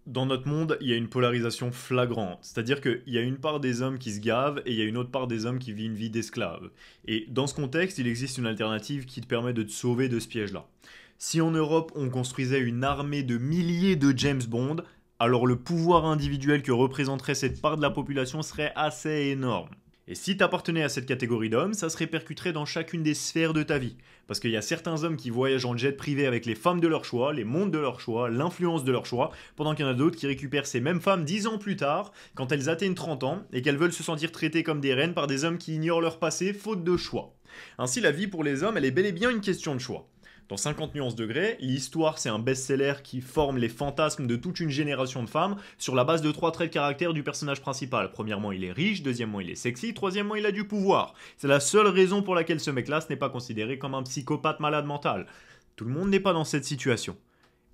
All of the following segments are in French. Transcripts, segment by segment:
Dans notre monde, il y a une polarisation flagrante. C'est-à-dire qu'il y a une part des hommes qui se gavent et il y a une autre part des hommes qui vit une vie d'esclave. Et dans ce contexte, il existe une alternative qui te permet de te sauver de ce piège-là. Si en Europe, on construisait une armée de milliers de James Bond, alors le pouvoir individuel que représenterait cette part de la population serait assez énorme. Et si t'appartenais à cette catégorie d'hommes, ça se répercuterait dans chacune des sphères de ta vie. Parce qu'il y a certains hommes qui voyagent en jet privé avec les femmes de leur choix, les mondes de leur choix, l'influence de leur choix, pendant qu'il y en a d'autres qui récupèrent ces mêmes femmes 10 ans plus tard, quand elles atteignent 30 ans, et qu'elles veulent se sentir traitées comme des reines par des hommes qui ignorent leur passé, faute de choix. Ainsi, la vie pour les hommes, elle est bel et bien une question de choix. Dans 50 nuances degrés, l'histoire c'est un best-seller qui forme les fantasmes de toute une génération de femmes sur la base de 3 traits de caractère du personnage principal. Premièrement, il est riche, deuxièmement, il est sexy, troisièmement, il a du pouvoir. C'est la seule raison pour laquelle ce mec-là ce n'est pas considéré comme un psychopathe malade mental. Tout le monde n'est pas dans cette situation.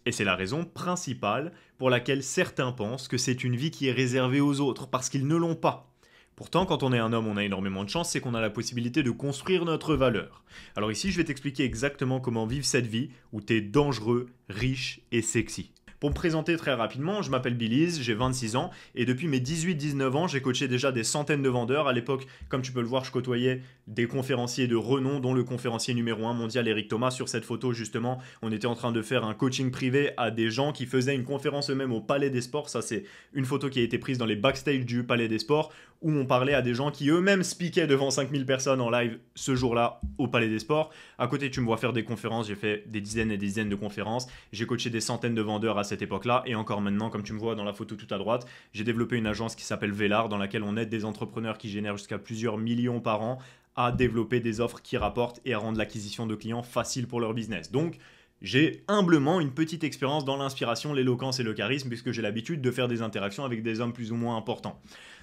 Et c'est la raison principale pour laquelle certains pensent que c'est une vie qui est réservée aux autres, parce qu'ils ne l'ont pas. Pourtant, quand on est un homme, on a énormément de chance, c'est qu'on a la possibilité de construire notre valeur. Alors ici, je vais t'expliquer exactement comment vivre cette vie où t'es dangereux, riche et sexy. Pour me présenter très rapidement, je m'appelle Billies, j'ai 26 ans, et depuis mes 18-19 ans, j'ai coaché déjà des centaines de vendeurs. À l'époque, comme tu peux le voir, je côtoyais des conférenciers de renom, dont le conférencier numéro 1 mondial Eric Thomas. Sur cette photo, justement, on était en train de faire un coaching privé à des gens qui faisaient une conférence eux-mêmes au Palais des Sports. Ça, c'est une photo qui a été prise dans les backstage du Palais des Sports, où on parlait à des gens qui eux-mêmes speakaient devant 5000 personnes en live ce jour-là au Palais des Sports. À côté, tu me vois faire des conférences, j'ai fait des dizaines et des dizaines de conférences, j'ai coaché des centaines de vendeurs à cette époque-là, et encore maintenant, comme tu me vois dans la photo tout à droite, j'ai développé une agence qui s'appelle Velar, dans laquelle on aide des entrepreneurs qui génèrent jusqu'à plusieurs millions par an à développer des offres qui rapportent et à rendre l'acquisition de clients facile pour leur business. Donc, j'ai humblement une petite expérience dans l'inspiration, l'éloquence et le charisme, puisque j'ai l'habitude de faire des interactions avec des hommes plus ou moins importants.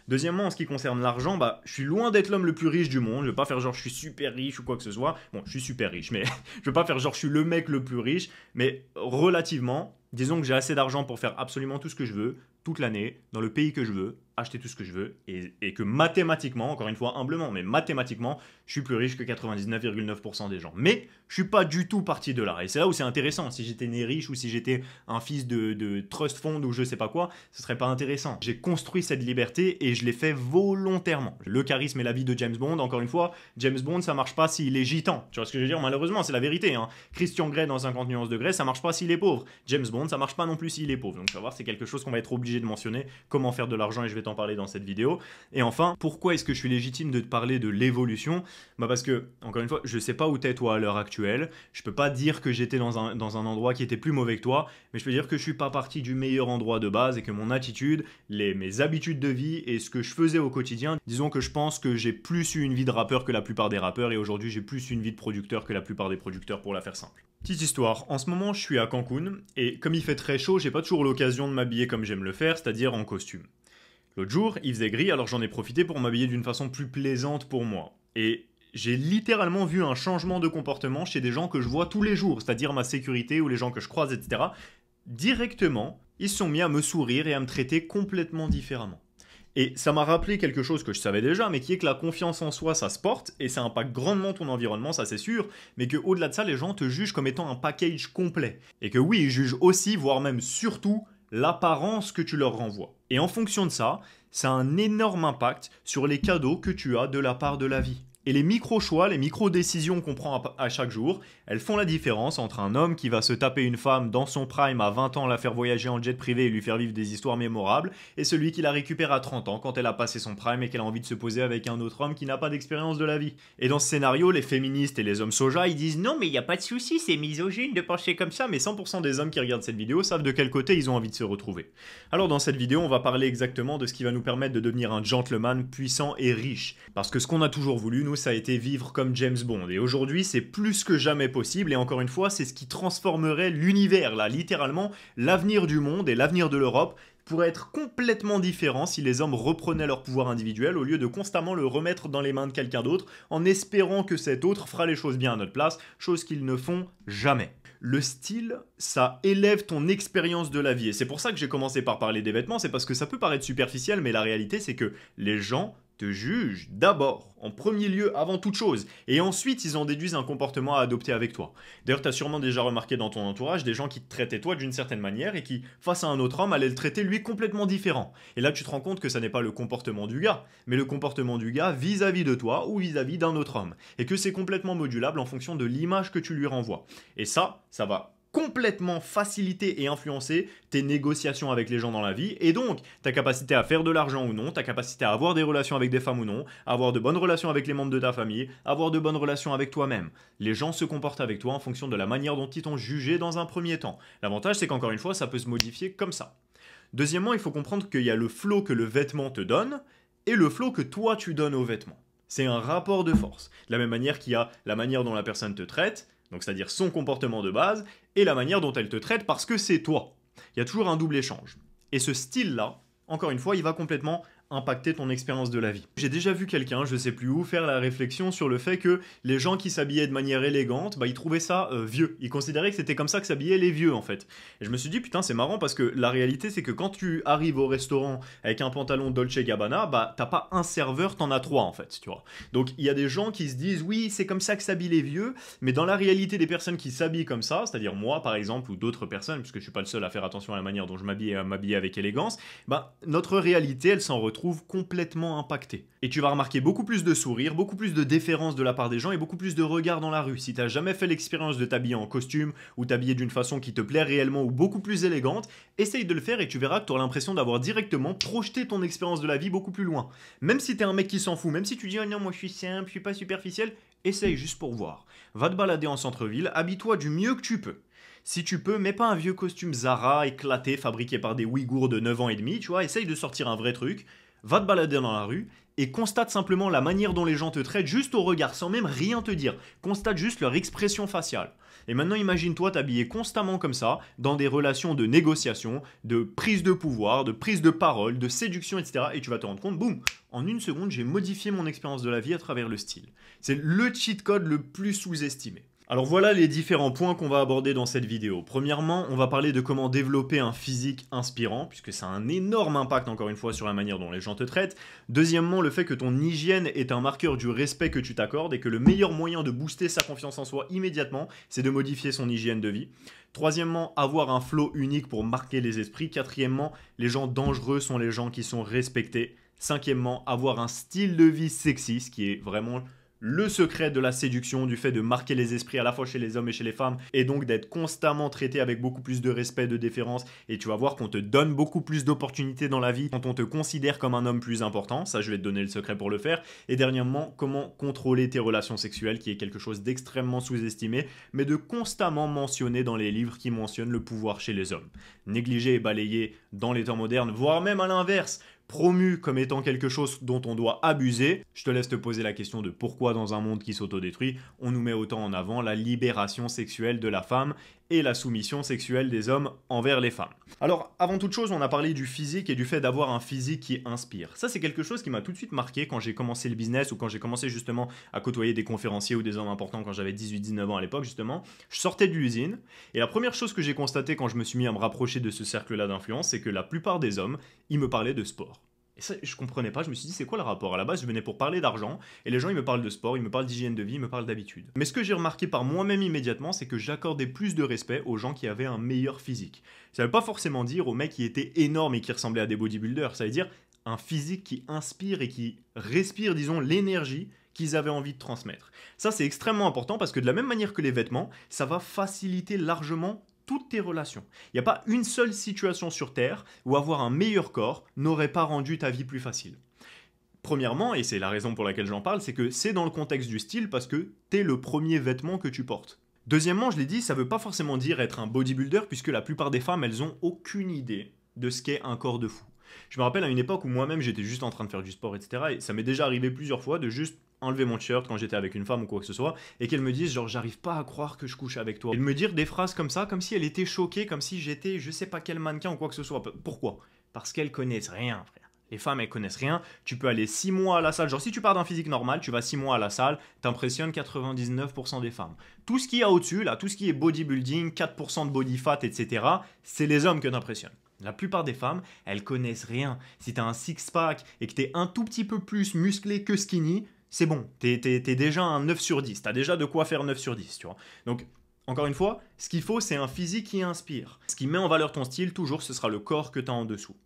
Deuxièmement, en ce qui concerne l'argent, je suis loin d'être l'homme le plus riche du monde. Je vais pas faire genre je suis super riche ou quoi que ce soit. Bon, je suis super riche, mais je vais pas faire genre je suis le mec le plus riche. Mais relativement, disons que j'ai assez d'argent pour faire absolument tout ce que je veux, toute l'année, dans le pays que je veux, acheter tout ce que je veux, et que mathématiquement, encore une fois humblement, mais mathématiquement, je suis plus riche que 99,9% des gens. Mais je suis pas du tout parti de là. Et c'est là où c'est intéressant. Si j'étais né riche ou si j'étais un fils de trust fund ou je sais pas quoi, ce serait pas intéressant. J'ai construit cette liberté et je l'ai fait volontairement. Le charisme et la vie de James Bond, encore une fois, James Bond ça marche pas s'il est gitan. Tu vois ce que je veux dire? Malheureusement, c'est la vérité. Hein. Christian Grey dans 50 nuances degrés, ça marche pas s'il est pauvre. James Bond, ça marche pas non plus s'il est pauvre. Donc tu vas voir, c'est quelque chose qu'on va être obligé de mentionner. Comment faire de l'argent, et je vais t'en parler dans cette vidéo. Et enfin, pourquoi est-ce que je suis légitime de te parler de l'évolution? Parce que, encore une fois, je sais pas où t'es toi à l'heure actuelle. Je peux pas dire que j'étais dans un endroit qui était plus mauvais que toi, mais je peux dire que je suis pas parti du meilleur endroit de base et que mon attitude, mes habitudes de vie et ce que je faisais au quotidien, disons que je pense que j'ai plus eu une vie de rappeur que la plupart des rappeurs et aujourd'hui j'ai plus une vie de producteur que la plupart des producteurs pour la faire simple. Petite histoire, en ce moment je suis à Cancun et comme il fait très chaud, j'ai pas toujours l'occasion de m'habiller comme j'aime le faire, c'est-à-dire en costume. L'autre jour, il faisait gris, alors j'en ai profité pour m'habiller d'une façon plus plaisante pour moi. Et j'ai littéralement vu un changement de comportement chez des gens que je vois tous les jours, c'est-à-dire ma sécurité ou les gens que je croise, etc. Directement, ils se sont mis à me sourire et à me traiter complètement différemment. Et ça m'a rappelé quelque chose que je savais déjà, mais qui est que la confiance en soi, ça se porte, et ça impacte grandement ton environnement, ça c'est sûr, mais que au-delà de ça, les gens te jugent comme étant un package complet. Et que oui, ils jugent aussi, voire même surtout, l'apparence que tu leur renvoies. Et en fonction de ça, ça a un énorme impact sur les cadeaux que tu as de la part de la vie. Et les micro-choix, les micro-décisions qu'on prend à chaque jour, elles font la différence entre un homme qui va se taper une femme dans son prime à 20 ans, la faire voyager en jet privé et lui faire vivre des histoires mémorables, et celui qui la récupère à 30 ans quand elle a passé son prime et qu'elle a envie de se poser avec un autre homme qui n'a pas d'expérience de la vie. Et dans ce scénario, les féministes et les hommes soja, ils disent non mais il n'y a pas de souci, c'est misogyne de penser comme ça, mais 100% des hommes qui regardent cette vidéo savent de quel côté ils ont envie de se retrouver. Alors dans cette vidéo, on va parler exactement de ce qui va nous permettre de devenir un gentleman puissant et riche. Parce que ce qu'on a toujours voulu, nous, ça a été vivre comme James Bond. Et aujourd'hui, c'est plus que jamais possible. Et encore une fois, c'est ce qui transformerait l'univers, là, littéralement, l'avenir du monde et l'avenir de l'Europe pourrait être complètement différent si les hommes reprenaient leur pouvoir individuel au lieu de constamment le remettre dans les mains de quelqu'un d'autre en espérant que cet autre fera les choses bien à notre place, chose qu'ils ne font jamais. Le style, ça élève ton expérience de la vie. Et c'est pour ça que j'ai commencé par parler des vêtements, c'est parce que ça peut paraître superficiel, mais la réalité c'est que les gens te jugent d'abord, en premier lieu, avant toute chose, et ensuite ils en déduisent un comportement à adopter avec toi. D'ailleurs, tu as sûrement déjà remarqué dans ton entourage des gens qui te traitaient toi d'une certaine manière et qui, face à un autre homme, allaient le traiter lui complètement différent. Et là, tu te rends compte que ça n'est pas le comportement du gars, mais le comportement du gars vis-à-vis de toi ou vis-à-vis d'un autre homme, et que c'est complètement modulable en fonction de l'image que tu lui renvoies. Et ça va complètement faciliter et influencer tes négociations avec les gens dans la vie et donc ta capacité à faire de l'argent ou non, ta capacité à avoir des relations avec des femmes ou non, à avoir de bonnes relations avec les membres de ta famille, avoir de bonnes relations avec toi-même. Les gens se comportent avec toi en fonction de la manière dont ils t'ont jugé dans un premier temps. L'avantage, c'est qu'encore une fois, ça peut se modifier comme ça. Deuxièmement, il faut comprendre qu'il y a le flow que le vêtement te donne et le flow que toi tu donnes au vêtement. C'est un rapport de force. De la même manière qu'il y a la manière dont la personne te traite, donc c'est-à-dire son comportement de base, et la manière dont elle te traite parce que c'est toi. Il y a toujours un double échange. Et ce style-là, encore une fois, il va complètement impacter ton expérience de la vie. J'ai déjà vu quelqu'un, je sais plus où, faire la réflexion sur le fait que les gens qui s'habillaient de manière élégante, ils trouvaient ça vieux. Ils considéraient que c'était comme ça que s'habillaient les vieux en fait. Et je me suis dit putain c'est marrant parce que la réalité c'est que quand tu arrives au restaurant avec un pantalon Dolce Gabbana, t'as pas un serveur, t'en as trois en fait, tu vois. Donc il y a des gens qui se disent oui c'est comme ça que s'habillent les vieux, mais dans la réalité des personnes qui s'habillent comme ça, c'est-à-dire moi par exemple ou d'autres personnes, puisque je suis pas le seul à faire attention à la manière dont je m'habille et à m'habiller avec élégance, notre réalité elle s'en retrouve complètement impactée. Et tu vas remarquer beaucoup plus de sourires, beaucoup plus de déférence de la part des gens et beaucoup plus de regards dans la rue. Si t'as jamais fait l'expérience de t'habiller en costume ou t'habiller d'une façon qui te plaît réellement ou beaucoup plus élégante, essaye de le faire et tu verras que tu auras l'impression d'avoir directement projeté ton expérience de la vie beaucoup plus loin. Même si t'es un mec qui s'en fout, même si tu dis oh non moi je suis simple, je suis pas superficiel, essaye juste pour voir. Va te balader en centre-ville, habille-toi du mieux que tu peux. Si tu peux, mets pas un vieux costume Zara éclaté fabriqué par des Ouïghours de 9 ans et demi, tu vois, essaye de sortir un vrai truc. Va te balader dans la rue et constate simplement la manière dont les gens te traitent juste au regard, sans même rien te dire. Constate juste leur expression faciale. Et maintenant imagine-toi t'habiller constamment comme ça, dans des relations de négociation, de prise de pouvoir, de prise de parole, de séduction, etc. Et tu vas te rendre compte, boum, en une seconde, j'ai modifié mon expérience de la vie à travers le style. C'est le cheat code le plus sous-estimé. Alors voilà les différents points qu'on va aborder dans cette vidéo. Premièrement, on va parler de comment développer un physique inspirant, puisque ça a un énorme impact encore une fois sur la manière dont les gens te traitent. Deuxièmement, le fait que ton hygiène est un marqueur du respect que tu t'accordes et que le meilleur moyen de booster sa confiance en soi immédiatement, c'est de modifier son hygiène de vie. Troisièmement, avoir un flow unique pour marquer les esprits. Quatrièmement, les gens dangereux sont les gens qui sont respectés. Cinquièmement, avoir un style de vie sexy, ce qui est vraiment le secret de la séduction, du fait de marquer les esprits à la fois chez les hommes et chez les femmes, et donc d'être constamment traité avec beaucoup plus de respect, de déférence, et tu vas voir qu'on te donne beaucoup plus d'opportunités dans la vie quand on te considère comme un homme plus important, ça je vais te donner le secret pour le faire, et dernièrement, comment contrôler tes relations sexuelles, qui est quelque chose d'extrêmement sous-estimé, mais de constamment mentionner dans les livres qui mentionnent le pouvoir chez les hommes. Négligé et balayé dans les temps modernes, voire même à l'inverse, promu comme étant quelque chose dont on doit abuser, je te laisse te poser la question de pourquoi dans un monde qui s'autodétruit, on nous met autant en avant la libération sexuelle de la femme et la soumission sexuelle des hommes envers les femmes. Alors, avant toute chose, on a parlé du physique et du fait d'avoir un physique qui inspire. Ça, c'est quelque chose qui m'a tout de suite marqué quand j'ai commencé le business ou quand j'ai commencé justement à côtoyer des conférenciers ou des hommes importants quand j'avais 18-19 ans à l'époque, justement. Je sortais de l'usine et la première chose que j'ai constatée quand je me suis mis à me rapprocher de ce cercle-là d'influence, c'est que la plupart des hommes, ils me parlaient de sport. Et ça, je comprenais pas, je me suis dit, c'est quoi le rapport? À la base, je venais pour parler d'argent, et les gens, ils me parlent de sport, ils me parlent d'hygiène de vie, ils me parlent d'habitude. Mais ce que j'ai remarqué par moi-même immédiatement, c'est que j'accordais plus de respect aux gens qui avaient un meilleur physique. Ça veut pas forcément dire aux mecs qui étaient énormes et qui ressemblaient à des bodybuilders, ça veut dire un physique qui inspire et qui respire, disons, l'énergie qu'ils avaient envie de transmettre. Ça, c'est extrêmement important parce que de la même manière que les vêtements, ça va faciliter largement toutes tes relations. Il n'y a pas une seule situation sur Terre où avoir un meilleur corps n'aurait pas rendu ta vie plus facile. Premièrement, et c'est la raison pour laquelle j'en parle, c'est que c'est dans le contexte du style parce que t'es le premier vêtement que tu portes. Deuxièmement, je l'ai dit, ça ne veut pas forcément dire être un bodybuilder puisque la plupart des femmes, elles ont aucune idée de ce qu'est un corps de fou. Je me rappelle à une époque où moi-même j'étais juste en train de faire du sport, etc. Et ça m'est déjà arrivé plusieurs fois de juste enlever mon t-shirt quand j'étais avec une femme ou quoi que ce soit, et qu'elle me dise genre j'arrive pas à croire que je couche avec toi. Et de me dire des phrases comme ça, comme si elle était choquée, comme si j'étais je sais pas quel mannequin ou quoi que ce soit. Pourquoi? Parce qu'elles connaissent rien, frère. Les femmes, elles connaissent rien. Tu peux aller 6 mois à la salle. Genre, si tu pars d'un physique normal, tu vas 6 mois à la salle, t'impressionnes 99% des femmes. Tout ce qu'il y a au-dessus, là, tout ce qui est bodybuilding, 4% de body fat, etc., c'est les hommes que t'impressionnes. La plupart des femmes, elles connaissent rien. Si tu as un six-pack et que tu es un tout petit peu plus musclé que skinny, c'est bon, t'es déjà un 9 sur 10, t'as déjà de quoi faire 9 sur 10, tu vois. Donc, encore une fois, ce qu'il faut, c'est un physique qui inspire. Ce qui met en valeur ton style, toujours, ce sera le corps que tu as en dessous.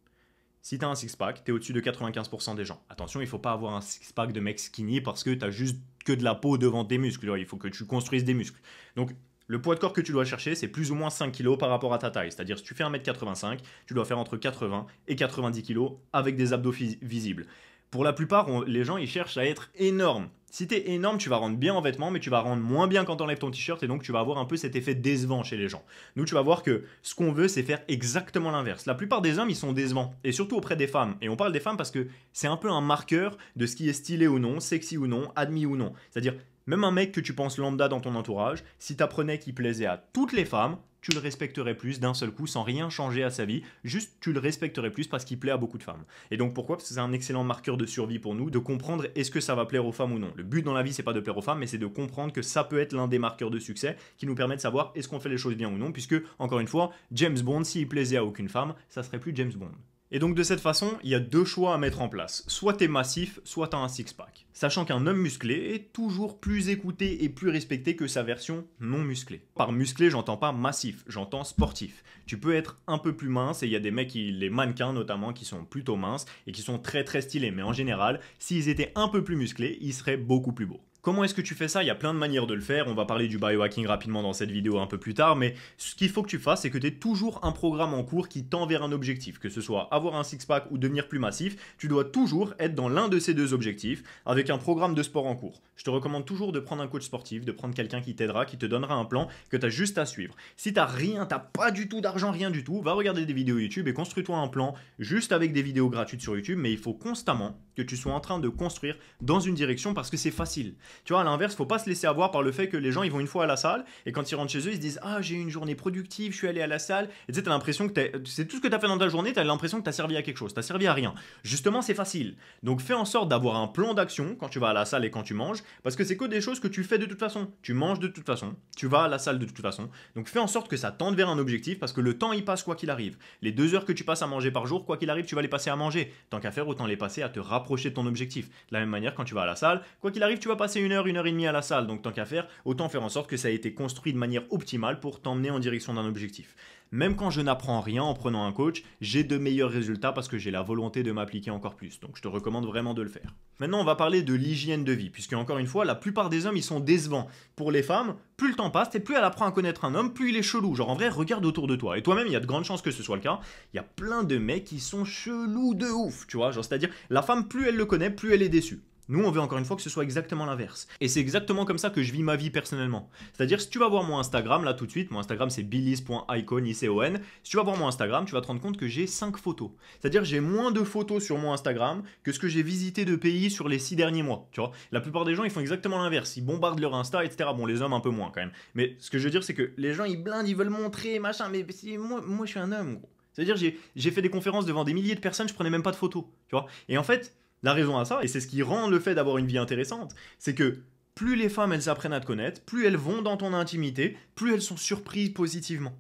Si tu as un six-pack, tu es au-dessus de 95% des gens. Attention, il ne faut pas avoir un six-pack de mec skinny parce que tu as juste que de la peau devant tes muscles. Il faut que tu construises des muscles. Donc, le poids de corps que tu dois chercher, c'est plus ou moins 5 kg par rapport à ta taille. C'est-à-dire, si tu fais 1m85, tu dois faire entre 80 et 90 kg avec des abdos visibles. Pour la plupart, les gens, ils cherchent à être énormes. Si t'es énorme, tu vas rendre bien en vêtements, mais tu vas rendre moins bien quand t'enlèves ton t-shirt, et donc tu vas avoir un peu cet effet décevant chez les gens. Nous, tu vas voir que ce qu'on veut, c'est faire exactement l'inverse. La plupart des hommes, ils sont décevants, et surtout auprès des femmes. Et on parle des femmes parce que c'est un peu un marqueur de ce qui est stylé ou non, sexy ou non, admis ou non. C'est-à-dire, même un mec que tu penses lambda dans ton entourage, si t'apprenais qu'il plaisait à toutes les femmes, tu le respecterais plus d'un seul coup sans rien changer à sa vie, juste tu le respecterais plus parce qu'il plaît à beaucoup de femmes. Et donc pourquoi? Parce que c'est un excellent marqueur de survie pour nous, de comprendre est-ce que ça va plaire aux femmes ou non. Le but dans la vie, c'est pas de plaire aux femmes, mais c'est de comprendre que ça peut être l'un des marqueurs de succès qui nous permet de savoir est-ce qu'on fait les choses bien ou non, puisque, encore une fois, James Bond, s'il plaisait à aucune femme, ça serait plus James Bond. Et donc de cette façon, il y a deux choix à mettre en place. Soit t'es massif, soit t'as un six-pack. Sachant qu'un homme musclé est toujours plus écouté et plus respecté que sa version non musclée. Par musclé, j'entends pas massif, j'entends sportif. Tu peux être un peu plus mince, et il y a des mecs, les mannequins notamment, qui sont plutôt minces et qui sont très très stylés. Mais en général, s'ils étaient un peu plus musclés, ils seraient beaucoup plus beaux. Comment est-ce que tu fais ça? Il y a plein de manières de le faire, on va parler du biohacking rapidement dans cette vidéo un peu plus tard, mais ce qu'il faut que tu fasses, c'est que tu aies toujours un programme en cours qui tend vers un objectif, que ce soit avoir un six-pack ou devenir plus massif, tu dois toujours être dans l'un de ces deux objectifs, avec un programme de sport en cours. Je te recommande toujours de prendre un coach sportif, de prendre quelqu'un qui t'aidera, qui te donnera un plan que tu as juste à suivre. Si tu n'as pas du tout d'argent, rien du tout, va regarder des vidéos YouTube et construis-toi un plan juste avec des vidéos gratuites sur YouTube, mais il faut constamment que tu sois en train de construire dans une direction parce que c'est facile. Tu vois, à l'inverse, faut pas se laisser avoir par le fait que les gens ils vont une fois à la salle et quand ils rentrent chez eux, ils se disent ah j'ai eu une journée productive, je suis allé à la salle. Et tu sais, t'as l'impression que c'est tout ce que t'as fait dans ta journée, t'as l'impression que t'as servi à quelque chose, t'as servi à rien. Justement, c'est facile. Donc fais en sorte d'avoir un plan d'action quand tu vas à la salle et quand tu manges, parce que c'est que des choses que tu fais de toute façon. Tu manges de toute façon, tu vas à la salle de toute façon. Donc fais en sorte que ça tende vers un objectif parce que le temps il passe quoi qu'il arrive. Les 2 heures que tu passes à manger par jour, quoi qu'il arrive, tu vas les passer à manger. Tant qu'à faire, autant les passer à te rapprocher de ton objectif. De la même manière, quand tu vas à la salle, quoi qu'il arrive, tu vas passer 1 heure et demie à la salle. Donc tant qu'à faire, autant faire en sorte que ça a été construit de manière optimale pour t'emmener en direction d'un objectif. Même quand je n'apprends rien en prenant un coach, j'ai de meilleurs résultats parce que j'ai la volonté de m'appliquer encore plus. Donc je te recommande vraiment de le faire. Maintenant, on va parler de l'hygiène de vie, puisque encore une fois, la plupart des hommes, ils sont décevants. Pour les femmes, plus le temps passe et plus elle apprend à connaître un homme, plus il est chelou. Genre en vrai, regarde autour de toi. Et toi-même, il y a de grandes chances que ce soit le cas. Il y a plein de mecs qui sont chelous de ouf, tu vois. Genre, c'est-à-dire, la femme, plus elle le connaît, plus elle est déçue. Nous, on veut encore une fois que ce soit exactement l'inverse. Et c'est exactement comme ça que je vis ma vie personnellement. C'est-à-dire, si tu vas voir mon Instagram, là tout de suite, mon Instagram c'est billis.icon, ICON. Si tu vas voir mon Instagram, tu vas te rendre compte que j'ai 5 photos. C'est-à-dire, j'ai moins de photos sur mon Instagram que ce que j'ai visité de pays sur les 6 derniers mois. Tu vois, la plupart des gens, ils font exactement l'inverse. Ils bombardent leur Insta, etc. Bon, les hommes un peu moins quand même. Mais ce que je veux dire, c'est que les gens, ils blindent, ils veulent montrer, machin. Mais moi je suis un homme, gros. C'est-à-dire, j'ai fait des conférences devant des milliers de personnes, je prenais même pas de photos. Tu vois, et en fait, la raison à ça, et c'est ce qui rend le fait d'avoir une vie intéressante, c'est que plus les femmes elles apprennent à te connaître, plus elles vont dans ton intimité, plus elles sont surprises positivement.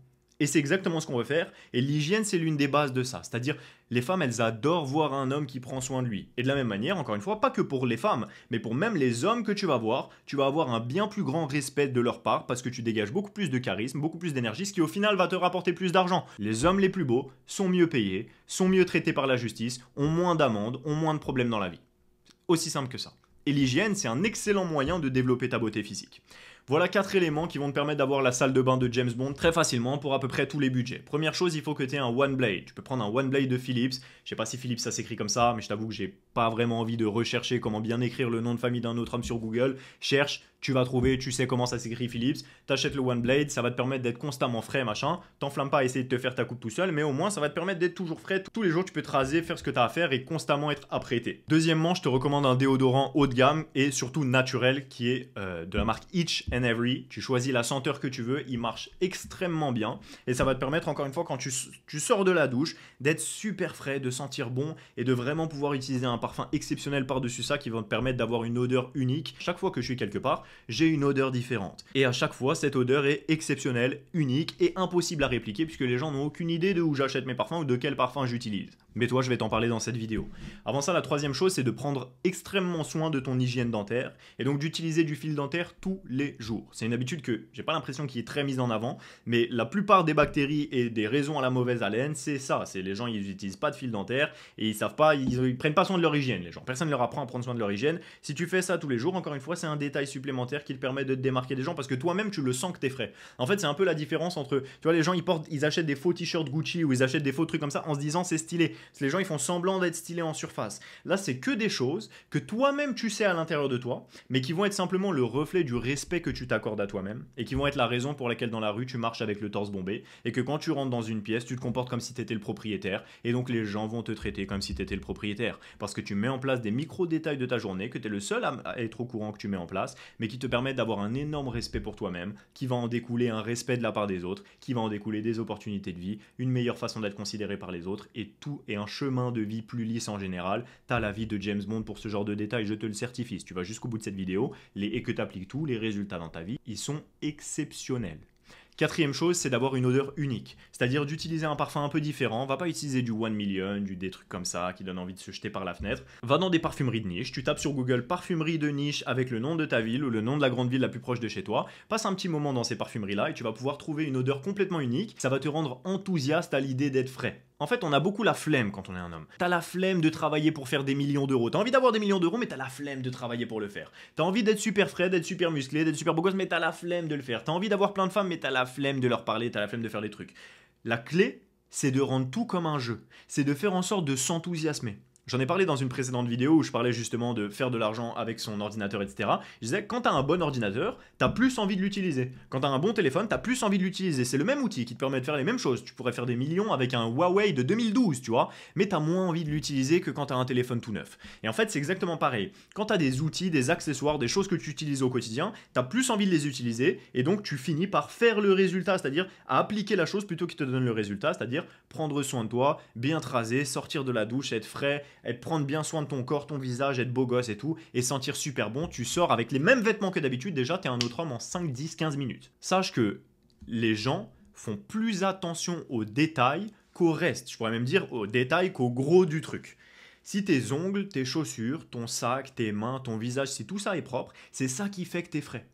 Et c'est exactement ce qu'on veut faire, et l'hygiène c'est l'une des bases de ça. C'est-à-dire, les femmes elles adorent voir un homme qui prend soin de lui. Et de la même manière, encore une fois, pas que pour les femmes, mais pour même les hommes que tu vas avoir un bien plus grand respect de leur part, parce que tu dégages beaucoup plus de charisme, beaucoup plus d'énergie, ce qui au final va te rapporter plus d'argent. Les hommes les plus beaux sont mieux payés, sont mieux traités par la justice, ont moins d'amendes, ont moins de problèmes dans la vie. Aussi simple que ça. Et l'hygiène, c'est un excellent moyen de développer ta beauté physique. Voilà 4 éléments qui vont te permettre d'avoir la salle de bain de James Bond très facilement pour à peu près tous les budgets. Première chose, il faut que tu aies un One Blade. Tu peux prendre un One Blade de Philips. Je sais pas si Philips ça s'écrit comme ça, mais je t'avoue que j'ai pas vraiment envie de rechercher comment bien écrire le nom de famille d'un autre homme sur Google. Cherche, tu vas trouver, tu sais comment ça s'écrit Philips. T'achètes le One Blade, ça va te permettre d'être constamment frais, machin. T'enflamme pas à essayer de te faire ta coupe tout seul, mais au moins ça va te permettre d'être toujours frais. Tous les jours, tu peux te raser, faire ce que tu as à faire et constamment être apprêté. Deuxièmement, je te recommande un déodorant haut de gamme et surtout naturel qui est de la marque Itch and Every, tu choisis la senteur que tu veux, il marche extrêmement bien et ça va te permettre encore une fois quand tu sors de la douche d'être super frais, de sentir bon et de vraiment pouvoir utiliser un parfum exceptionnel par-dessus ça qui va te permettre d'avoir une odeur unique. Chaque fois que je suis quelque part, j'ai une odeur différente et à chaque fois cette odeur est exceptionnelle, unique et impossible à répliquer puisque les gens n'ont aucune idée de où j'achète mes parfums ou de quel parfum j'utilise. Mais toi, je vais t'en parler dans cette vidéo. Avant ça, la troisième chose, c'est de prendre extrêmement soin de ton hygiène dentaire et donc d'utiliser du fil dentaire tous les jours. C'est une habitude que j'ai pas l'impression qui est très mise en avant, mais la plupart des bactéries et des raisons à la mauvaise haleine, c'est ça. C'est les gens, ils n'utilisent pas de fil dentaire et ils savent pas, ils prennent pas soin de leur hygiène. Les gens, personne ne leur apprend à prendre soin de leur hygiène. Si tu fais ça tous les jours, encore une fois, c'est un détail supplémentaire qui te permet de te démarquer des gens parce que toi-même, tu le sens que t'es frais. En fait, c'est un peu la différence entre, tu vois, les gens, ils achètent des faux t-shirts Gucci ou ils achètent des faux trucs comme ça en se disant c'est stylé. Les gens, ils font semblant d'être stylés en surface. Là, c'est que des choses que toi-même tu sais à l'intérieur de toi, mais qui vont être simplement le reflet du respect que tu t'accordes à toi-même et qui vont être la raison pour laquelle dans la rue tu marches avec le torse bombé et que quand tu rentres dans une pièce, tu te comportes comme si tu étais le propriétaire et donc les gens vont te traiter comme si tu étais le propriétaire parce que tu mets en place des micro-détails de ta journée que tu es le seul à être au courant que tu mets en place, mais qui te permettent d'avoir un énorme respect pour toi-même, qui va en découler un respect de la part des autres, qui va en découler des opportunités de vie, une meilleure façon d'être considéré par les autres et tout est un chemin de vie plus lisse en général. T'as la vie de James Bond pour ce genre de détails, je te le certifie. Si tu vas jusqu'au bout de cette vidéo et que tu appliques tous les résultats dans ta vie, ils sont exceptionnels. Quatrième chose, c'est d'avoir une odeur unique, c'est-à-dire d'utiliser un parfum un peu différent. Va pas utiliser du 1 million, des trucs comme ça qui donnent envie de se jeter par la fenêtre. Va dans des parfumeries de niche, tu tapes sur Google parfumerie de niche avec le nom de ta ville ou le nom de la grande ville la plus proche de chez toi. Passe un petit moment dans ces parfumeries-là et tu vas pouvoir trouver une odeur complètement unique. Ça va te rendre enthousiaste à l'idée d'être frais. En fait, on a beaucoup la flemme quand on est un homme. T'as la flemme de travailler pour faire des millions d'euros. T'as envie d'avoir des millions d'euros, mais t'as la flemme de travailler pour le faire. T'as envie d'être super frais, d'être super musclé, d'être super beau gosse, mais t'as la flemme de le faire. T'as envie d'avoir plein de femmes, mais t'as la flemme de leur parler, t'as la flemme de faire des trucs. La clé, c'est de rendre tout comme un jeu. C'est de faire en sorte de s'enthousiasmer. J'en ai parlé dans une précédente vidéo où je parlais justement de faire de l'argent avec son ordinateur, etc. Je disais, quand t'as un bon ordinateur, t'as plus envie de l'utiliser. Quand t'as un bon téléphone, t'as plus envie de l'utiliser. C'est le même outil qui te permet de faire les mêmes choses. Tu pourrais faire des millions avec un Huawei de 2012, tu vois, mais t'as moins envie de l'utiliser que quand t'as un téléphone tout neuf. Et en fait, c'est exactement pareil. Quand t'as des outils, des accessoires, des choses que tu utilises au quotidien, t'as plus envie de les utiliser et donc tu finis par faire le résultat, c'est-à-dire à appliquer la chose plutôt qu'il te donne le résultat, c'est-à-dire prendre soin de toi, bien te raser, sortir de la douche, être frais, prendre bien soin de ton corps, ton visage, être beau gosse et tout, et sentir super bon. Tu sors avec les mêmes vêtements que d'habitude, déjà t'es un autre homme en 5, 10, 15 minutes. Sache que les gens font plus attention aux détails qu'au reste. Je pourrais même dire aux détails qu'au gros du truc. Si tes ongles, tes chaussures, ton sac, tes mains, ton visage, si tout ça est propre, c'est ça qui fait que t'es frais.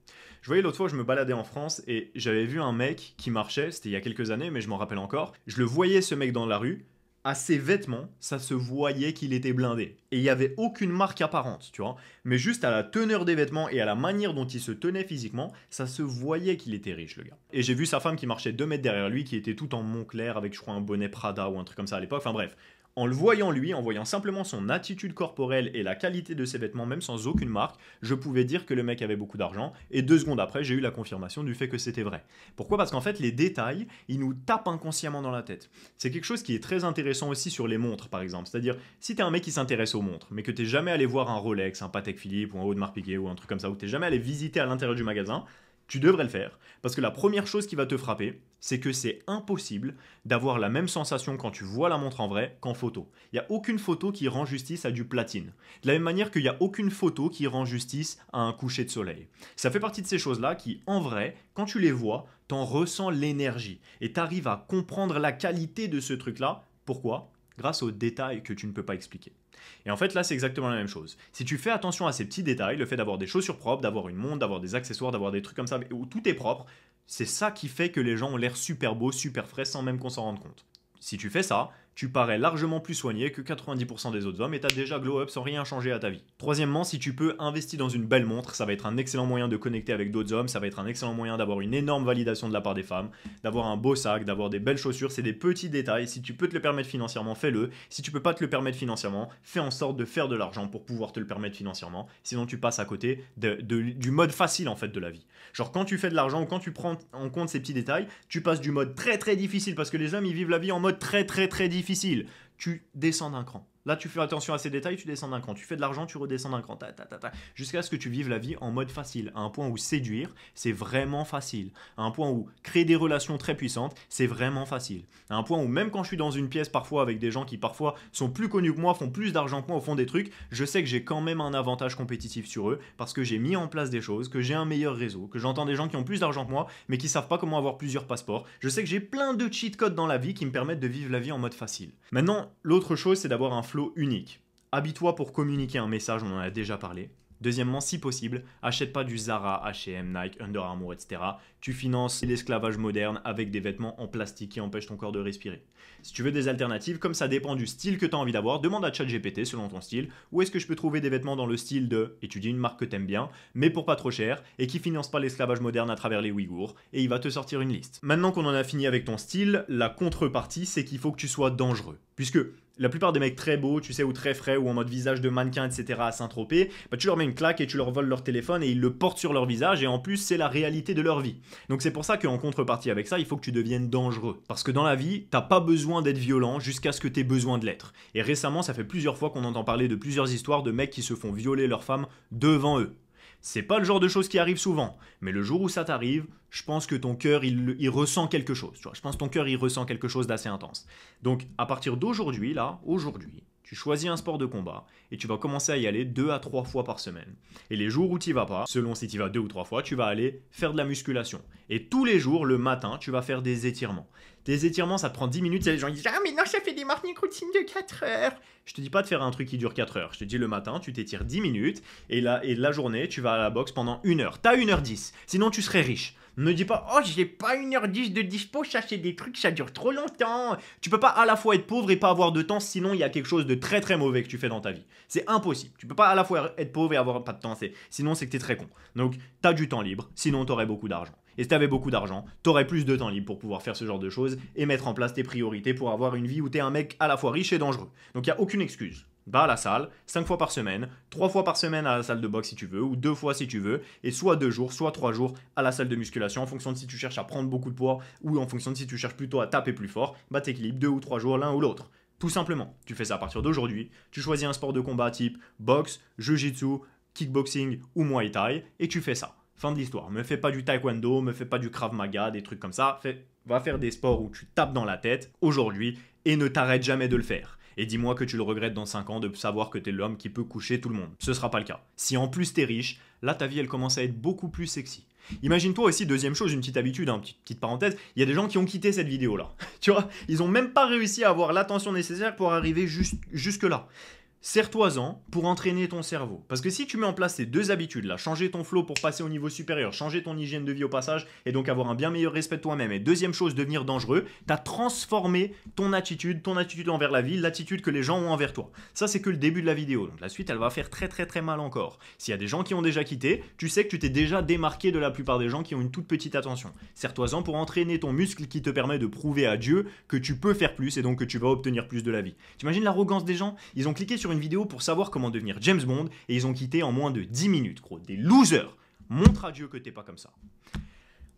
Je voyais l'autre fois, je me baladais en France et j'avais vu un mec qui marchait, c'était il y a quelques années, mais je m'en rappelle encore. Je le voyais ce mec dans la rue. À ses vêtements, ça se voyait qu'il était blindé. Et il n'y avait aucune marque apparente, tu vois. Mais juste à la teneur des vêtements et à la manière dont il se tenait physiquement, ça se voyait qu'il était riche, le gars. Et j'ai vu sa femme qui marchait 2 mètres derrière lui, qui était tout en Moncler avec, je crois, un bonnet Prada ou un truc comme ça à l'époque. Enfin bref. En le voyant lui, en voyant simplement son attitude corporelle et la qualité de ses vêtements, même sans aucune marque, je pouvais dire que le mec avait beaucoup d'argent. Et 2 secondes après, j'ai eu la confirmation du fait que c'était vrai. Pourquoi ? Parce qu'en fait, les détails, ils nous tapent inconsciemment dans la tête. C'est quelque chose qui est très intéressant aussi sur les montres, par exemple. C'est-à-dire, si t'es un mec qui s'intéresse aux montres, mais que t'es jamais allé voir un Rolex, un Patek Philippe ou un Audemars Piguet ou un truc comme ça, ou que t'es jamais allé visiter à l'intérieur du magasin, tu devrais le faire, parce que la première chose qui va te frapper, c'est que c'est impossible d'avoir la même sensation quand tu vois la montre en vrai qu'en photo. Il n'y a aucune photo qui rend justice à du platine. De la même manière qu'il n'y a aucune photo qui rend justice à un coucher de soleil. Ça fait partie de ces choses-là qui, en vrai, quand tu les vois, t'en ressens l'énergie. Et t'arrives à comprendre la qualité de ce truc-là. Pourquoi ? Grâce aux détails que tu ne peux pas expliquer. Et en fait, là, c'est exactement la même chose. Si tu fais attention à ces petits détails, le fait d'avoir des chaussures propres, d'avoir une montre, d'avoir des accessoires, d'avoir des trucs comme ça, où tout est propre, c'est ça qui fait que les gens ont l'air super beaux, super frais, sans même qu'on s'en rende compte. Si tu fais ça, tu parais largement plus soigné que 90% des autres hommes et t'as déjà glow up sans rien changer à ta vie. Troisièmement, si tu peux investir dans une belle montre, ça va être un excellent moyen de connecter avec d'autres hommes, ça va être un excellent moyen d'avoir une énorme validation de la part des femmes, d'avoir un beau sac, d'avoir des belles chaussures, c'est des petits détails. Si tu peux te le permettre financièrement, fais-le. Si tu peux pas te le permettre financièrement, fais en sorte de faire de l'argent pour pouvoir te le permettre financièrement. Sinon, tu passes à côté du mode facile en fait de la vie. Genre quand tu fais de l'argent ou quand tu prends en compte ces petits détails, tu passes du mode très très difficile parce que les hommes ils vivent la vie en mode très très très difficile. Tu descends d'un cran. Là, tu fais attention à ces détails, tu descends d'un cran. Tu fais de l'argent, tu redescends d'un cran. Jusqu'à ce que tu vives la vie en mode facile. À un point où séduire, c'est vraiment facile. À un point où créer des relations très puissantes, c'est vraiment facile. À un point où même quand je suis dans une pièce parfois avec des gens qui parfois sont plus connus que moi, font plus d'argent que moi, font des trucs, je sais que j'ai quand même un avantage compétitif sur eux parce que j'ai mis en place des choses, que j'ai un meilleur réseau, que j'entends des gens qui ont plus d'argent que moi mais qui savent pas comment avoir plusieurs passeports. Je sais que j'ai plein de cheat codes dans la vie qui me permettent de vivre la vie en mode facile. Maintenant, l'autre chose, c'est d'avoir un flow unique. Habille-toi pour communiquer un message, on en a déjà parlé. Deuxièmement, si possible, achète pas du Zara, H&M, Nike, Under Armour, etc. Tu finances l'esclavage moderne avec des vêtements en plastique qui empêchent ton corps de respirer. Si tu veux des alternatives, comme ça dépend du style que tu as envie d'avoir, demande à ChatGPT selon ton style, où est-ce que je peux trouver des vêtements dans le style de, et tu dis une marque que t'aimes bien, mais pour pas trop cher, et qui finance pas l'esclavage moderne à travers les Ouïghours, et il va te sortir une liste. Maintenant qu'on en a fini avec ton style, la contrepartie, c'est qu'il faut que tu sois dangereux. Puisque la plupart des mecs très beaux, tu sais, ou très frais, ou en mode visage de mannequin, etc. à Saint-Tropez, bah, tu leur mets une claque et tu leur voles leur téléphone et ils le portent sur leur visage et en plus c'est la réalité de leur vie. Donc c'est pour ça qu'en contrepartie avec ça, il faut que tu deviennes dangereux. Parce que dans la vie, t'as pas besoin d'être violent jusqu'à ce que t'aies besoin de l'être. Et récemment, ça fait plusieurs fois qu'on entend parler de plusieurs histoires de mecs qui se font violer leurs femmes devant eux. C'est pas le genre de choses qui arrivent souvent, mais le jour où ça t'arrive, je pense que ton cœur, il ressent quelque chose. Tu vois, je pense que ton cœur, il ressent quelque chose d'assez intense. Donc, à partir d'aujourd'hui, tu choisis un sport de combat et tu vas commencer à y aller 2 à 3 fois par semaine. Et les jours où tu y vas pas, selon si tu y vas 2 ou 3 fois, tu vas aller faire de la musculation. Et tous les jours, le matin, tu vas faire des étirements. Tes étirements, ça te prend 10 minutes. Et les gens ils disent « Ah mais non, ça fait des morning routines de 4 heures !» Je te dis pas de faire un truc qui dure 4 heures. Je te dis le matin, tu t'étires 10 minutes et la journée, tu vas à la boxe pendant 1 heure. T'as 1h10. Sinon, tu serais riche. Ne me dis pas, oh, j'ai pas 1h10 de dispo, ça c'est des trucs, ça dure trop longtemps. Tu peux pas à la fois être pauvre et pas avoir de temps, sinon il y a quelque chose de très très mauvais que tu fais dans ta vie. C'est impossible. Tu peux pas à la fois être pauvre et avoir pas de temps, sinon c'est que t'es très con. Donc, t'as du temps libre, sinon t'aurais beaucoup d'argent. Et si t'avais beaucoup d'argent, t'aurais plus de temps libre pour pouvoir faire ce genre de choses et mettre en place tes priorités pour avoir une vie où t'es un mec à la fois riche et dangereux. Donc il y a aucune excuse. Va à la salle, 5 fois par semaine, 3 fois par semaine à la salle de boxe si tu veux, ou 2 fois si tu veux, et soit 2 jours, soit 3 jours à la salle de musculation, en fonction de si tu cherches à prendre beaucoup de poids, ou en fonction de si tu cherches plutôt à taper plus fort, bah t'équilibres 2 ou 3 jours l'un ou l'autre. Tout simplement, tu fais ça à partir d'aujourd'hui, tu choisis un sport de combat type boxe, jiu-jitsu, kickboxing ou muay thai, et tu fais ça. Fin de l'histoire. Me fais pas du taekwondo, me fais pas du krav maga, des trucs comme ça. Va faire des sports où tu tapes dans la tête aujourd'hui et ne t'arrête jamais de le faire. Et dis-moi que tu le regrettes dans 5 ans de savoir que t'es l'homme qui peut coucher tout le monde. Ce sera pas le cas. Si en plus t'es riche, là ta vie elle commence à être beaucoup plus sexy. Imagine-toi aussi, deuxième chose, une petite habitude, petite parenthèse, il y a des gens qui ont quitté cette vidéo là. Tu vois, ils ont même pas réussi à avoir l'attention nécessaire pour arriver jusque là. Serre-toi-en pour entraîner ton cerveau. Parce que si tu mets en place ces 2 habitudes-là, changer ton flow pour passer au niveau supérieur, changer ton hygiène de vie au passage, et donc avoir un bien meilleur respect de toi-même, et deuxième chose, devenir dangereux, tu as transformé ton attitude envers la vie, l'attitude que les gens ont envers toi. Ça, c'est que le début de la vidéo. Donc la suite, elle va faire très très très mal encore. S'il y a des gens qui ont déjà quitté, tu sais que tu t'es déjà démarqué de la plupart des gens qui ont une toute petite attention. Serre-toi-en pour entraîner ton muscle qui te permet de prouver à Dieu que tu peux faire plus et donc que tu vas obtenir plus de la vie. T'imagines l'arrogance des gens? Ils ont cliqué sur une vidéo pour savoir comment devenir James Bond et ils ont quitté en moins de 10 minutes, gros. Des losers. Montre à Dieu que t'es pas comme ça.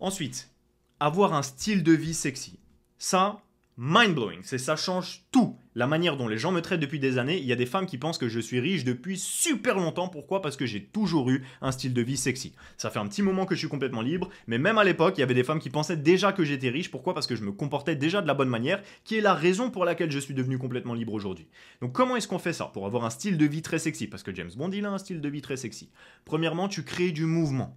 Ensuite, avoir un style de vie sexy. Ça, mind-blowing. Ça change tout. La manière dont les gens me traitent depuis des années, il y a des femmes qui pensent que je suis riche depuis super longtemps. Pourquoi? Parce que j'ai toujours eu un style de vie sexy. Ça fait un petit moment que je suis complètement libre, mais même à l'époque, il y avait des femmes qui pensaient déjà que j'étais riche. Pourquoi? Parce que je me comportais déjà de la bonne manière, qui est la raison pour laquelle je suis devenu complètement libre aujourd'hui. Donc comment est-ce qu'on fait ça pour avoir un style de vie très sexy? Parce que James Bond, il a un style de vie très sexy. Premièrement, tu crées du mouvement.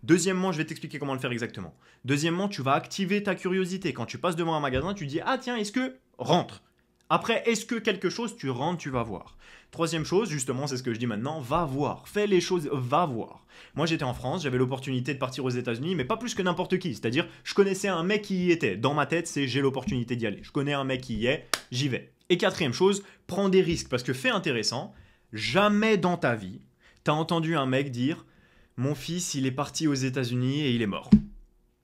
Deuxièmement, je vais t'expliquer comment le faire exactement. Deuxièmement, tu vas activer ta curiosité. Quand tu passes devant un magasin, tu dis « Ah tiens, est-ce que… » Rentre. Après, est-ce que quelque chose, tu rentres, tu vas voir. Troisième chose, justement, c'est ce que je dis maintenant, va voir. Fais les choses, va voir. Moi, j'étais en France, j'avais l'opportunité de partir aux États-Unis, mais pas plus que n'importe qui. C'est-à-dire, je connaissais un mec qui y était. Dans ma tête, c'est j'ai l'opportunité d'y aller. Je connais un mec qui y est, j'y vais. Et quatrième chose, prends des risques. Parce que fait intéressant, jamais dans ta vie, t'as entendu un mec dire « Mon fils, il est parti aux États-Unis et il est mort ».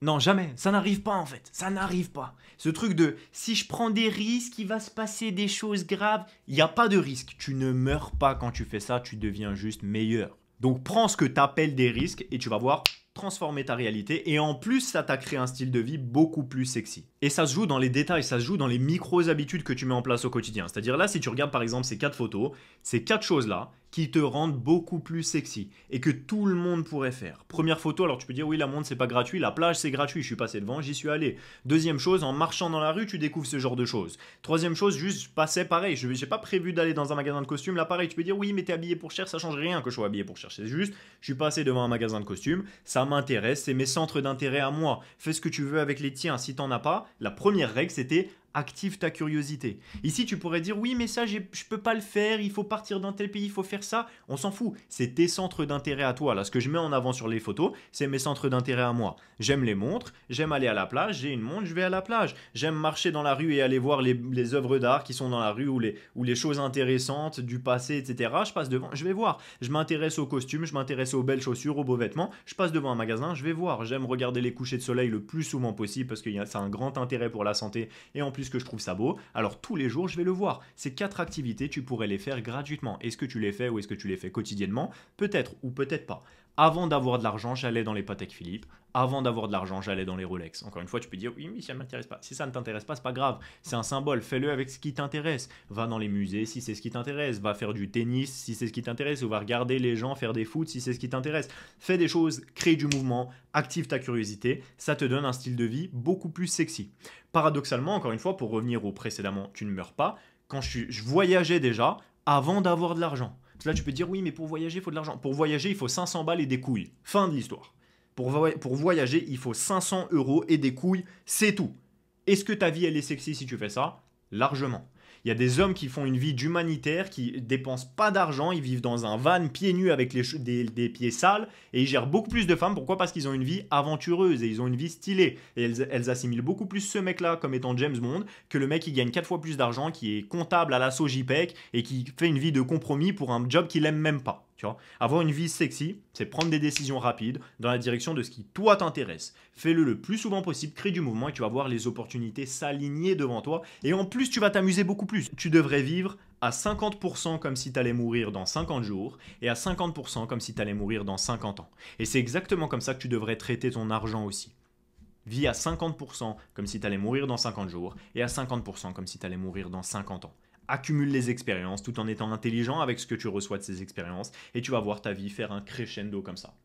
Non, jamais. Ça n'arrive pas en fait. Ça n'arrive pas. Ce truc de si je prends des risques, il va se passer des choses graves. Il n'y a pas de risque. Tu ne meurs pas quand tu fais ça. Tu deviens juste meilleur. Donc prends ce que tu appelles des risques et tu vas voir, transformer ta réalité et en plus ça t'a créé un style de vie beaucoup plus sexy. Et ça se joue dans les détails, ça se joue dans les micro-habitudes que tu mets en place au quotidien. C'est-à-dire là, si tu regardes par exemple ces 4 photos, ces 4 choses-là qui te rendent beaucoup plus sexy et que tout le monde pourrait faire. Première photo, alors tu peux dire oui, la montre c'est pas gratuit, la plage c'est gratuit, je suis passé devant, j'y suis allé. Deuxième chose, en marchant dans la rue, tu découvres ce genre de choses. Troisième chose, juste je passais pareil, je n'ai pas prévu d'aller dans un magasin de costumes, là pareil, tu peux dire oui, mais t'es habillé pour cher, ça change rien que je sois habillé pour cher, c'est juste, je suis passé devant un magasin de costumes, ça m'intéresse, c'est mes centres d'intérêt à moi, fais ce que tu veux avec les tiens, si t'en as pas, la première règle c'était active ta curiosité. Ici, tu pourrais dire oui, mais ça, je peux pas le faire, il faut partir d'un tel pays, il faut faire ça. On s'en fout. C'est tes centres d'intérêt à toi. Là, ce que je mets en avant sur les photos, c'est mes centres d'intérêt à moi. J'aime les montres, j'aime aller à la plage, j'ai une montre, je vais à la plage. J'aime marcher dans la rue et aller voir les œuvres d'art qui sont dans la rue ou les choses intéressantes du passé, etc. Je passe devant, je vais voir. Je m'intéresse aux costumes, je m'intéresse aux belles chaussures, aux beaux vêtements. Je passe devant un magasin, je vais voir. J'aime regarder les couchers de soleil le plus souvent possible parce que c'est un grand intérêt pour la santé et en plus que je trouve ça beau, alors tous les jours je vais le voir. Ces 4 activités, tu pourrais les faire gratuitement. Est-ce que tu les fais ou est-ce que tu les fais quotidiennement? Peut-être ou peut-être pas. Avant d'avoir de l'argent, j'allais dans les Patek Philippe. Avant d'avoir de l'argent, j'allais dans les Rolex. Encore une fois, tu peux dire oui, mais ça ne m'intéresse pas. Si ça ne t'intéresse pas, c'est pas grave. C'est un symbole. Fais-le avec ce qui t'intéresse. Va dans les musées si c'est ce qui t'intéresse. Va faire du tennis si c'est ce qui t'intéresse. Ou va regarder les gens faire des foot si c'est ce qui t'intéresse. Fais des choses, crée du mouvement, active ta curiosité. Ça te donne un style de vie beaucoup plus sexy. Paradoxalement, encore une fois, pour revenir au précédemment, tu ne meurs pas. Quand je voyageais déjà avant d'avoir de l'argent. Parce que là, tu peux dire, oui, mais pour voyager, il faut de l'argent. Pour voyager, il faut 500 balles et des couilles. Fin de l'histoire. Pour voyager, il faut 500 € et des couilles, c'est tout. Est-ce que ta vie, elle est sexy si tu fais ça? Largement. Il y a des hommes qui font une vie d'humanitaire, qui dépensent pas d'argent, ils vivent dans un van pieds nus avec des pieds sales et ils gèrent beaucoup plus de femmes. Pourquoi? Parce qu'ils ont une vie aventureuse et ils ont une vie stylée. Et elles assimilent beaucoup plus ce mec-là comme étant James Bond que le mec qui gagne 4 fois plus d'argent, qui est comptable à la Sogipec et qui fait une vie de compromis pour un job qu'il aime même pas. Tu vois, avoir une vie sexy, c'est prendre des décisions rapides dans la direction de ce qui toi t'intéresse. Fais-le le plus souvent possible, crée du mouvement et tu vas voir les opportunités s'aligner devant toi. Et en plus, tu vas t'amuser beaucoup plus. Tu devrais vivre à 50% comme si tu allais mourir dans 50 jours et à 50% comme si tu allais mourir dans 50 ans. Et c'est exactement comme ça que tu devrais traiter ton argent aussi. Vis à 50% comme si tu allais mourir dans 50 jours et à 50% comme si tu allais mourir dans 50 ans. Accumule les expériences tout en étant intelligent avec ce que tu reçois de ces expériences et tu vas voir ta vie faire un crescendo comme ça.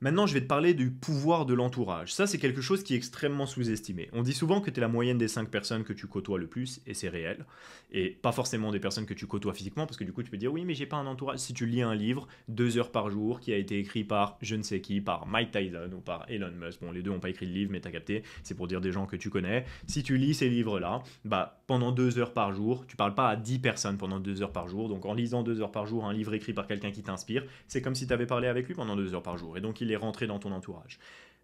Maintenant, je vais te parler du pouvoir de l'entourage. Ça, c'est quelque chose qui est extrêmement sous-estimé. On dit souvent que tu es la moyenne des 5 personnes que tu côtoies le plus, et c'est réel. Et pas forcément des personnes que tu côtoies physiquement, parce que du coup, tu peux dire, oui, mais j'ai pas un entourage. Si tu lis un livre, 2 heures par jour, qui a été écrit par je ne sais qui, par Mike Tyson ou par Elon Musk. Bon, les deux n'ont pas écrit le livre, mais t'as capté, c'est pour dire des gens que tu connais. Si tu lis ces livres-là, bah, pendant 2 heures par jour, tu parles pas à 10 personnes pendant 2 heures par jour. Donc, en lisant 2 heures par jour un livre écrit par quelqu'un qui t'inspire, c'est comme si tu avais parlé avec lui pendant 2 heures par jour. Et donc, il est rentré dans ton entourage.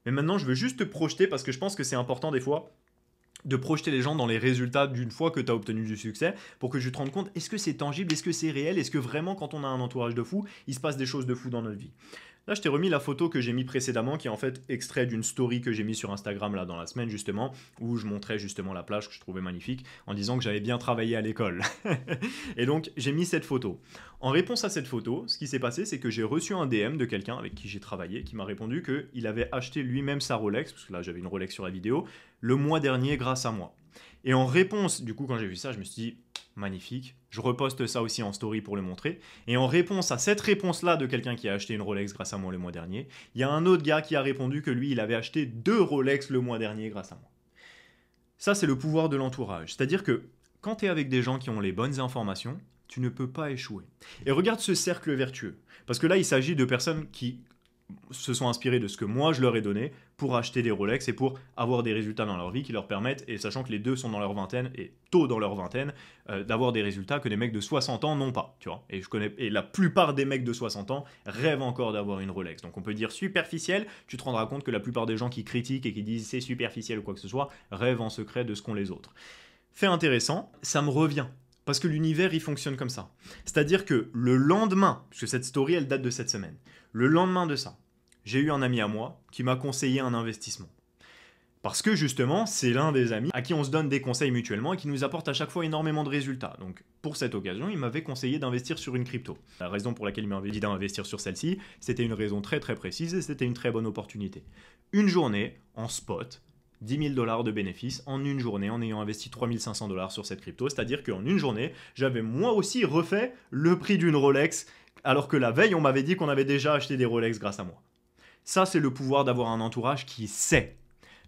Mais maintenant, je veux juste te projeter parce que je pense que c'est important des fois de projeter les gens dans les résultats d'une fois que tu as obtenu du succès pour que tu te rendes compte, est-ce que c'est tangible, est-ce que c'est réel, est-ce que vraiment quand on a un entourage de fou, il se passe des choses de fou dans notre vie. Là, je t'ai remis la photo que j'ai mis précédemment, qui est en fait extrait d'une story que j'ai mis sur Instagram là dans la semaine justement, où je montrais justement la plage que je trouvais magnifique, en disant que j'avais bien travaillé à l'école. Et donc, j'ai mis cette photo. En réponse à cette photo, ce qui s'est passé, c'est que j'ai reçu un DM de quelqu'un avec qui j'ai travaillé, qui m'a répondu qu'il avait acheté lui-même sa Rolex, parce que là j'avais une Rolex sur la vidéo, le mois dernier grâce à moi. Et en réponse, du coup, quand j'ai vu ça, je me suis dit, magnifique. Je reposte ça aussi en story pour le montrer. Et en réponse à cette réponse-là de quelqu'un qui a acheté une Rolex grâce à moi le mois dernier, il y a un autre gars qui a répondu que lui, il avait acheté 2 Rolex le mois dernier grâce à moi. Ça, c'est le pouvoir de l'entourage. C'est-à-dire que quand tu es avec des gens qui ont les bonnes informations, tu ne peux pas échouer. Et regarde ce cercle vertueux. Parce que là, il s'agit de personnes qui se sont inspirés de ce que moi je leur ai donné pour acheter des Rolex et pour avoir des résultats dans leur vie qui leur permettent, et sachant que les deux sont dans leur vingtaine et tôt dans leur vingtaine, d'avoir des résultats que des mecs de 60 ans n'ont pas, tu vois. Et la plupart des mecs de 60 ans rêvent encore d'avoir une Rolex. Donc on peut dire superficiel, tu te rendras compte que la plupart des gens qui critiquent et qui disent c'est superficiel ou quoi que ce soit, rêvent en secret de ce qu'ont les autres. Fait intéressant, ça me revient. Parce que l'univers, il fonctionne comme ça. C'est-à-dire que le lendemain, puisque cette story, elle date de cette semaine, le lendemain de ça, j'ai eu un ami à moi qui m'a conseillé un investissement. Parce que justement, c'est l'un des amis à qui on se donne des conseils mutuellement et qui nous apporte à chaque fois énormément de résultats. Donc pour cette occasion, il m'avait conseillé d'investir sur une crypto. La raison pour laquelle il m'avait dit d'investir sur celle-ci, c'était une raison très très précise et c'était une très bonne opportunité. Une journée, en spot, 10 000 $ de bénéfices en une journée en ayant investi 3 500 $ sur cette crypto. C'est-à-dire qu'en une journée, j'avais moi aussi refait le prix d'une Rolex, alors que la veille, on m'avait dit qu'on avait déjà acheté des Rolex grâce à moi. Ça, c'est le pouvoir d'avoir un entourage qui sait.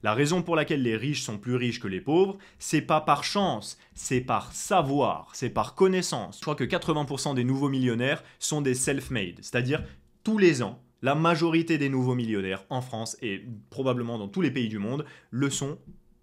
La raison pour laquelle les riches sont plus riches que les pauvres, c'est pas par chance, c'est par savoir, c'est par connaissance. Je crois que 80% des nouveaux millionnaires sont des self-made, c'est-à-dire tous les ans, la majorité des nouveaux millionnaires en France et probablement dans tous les pays du monde le sont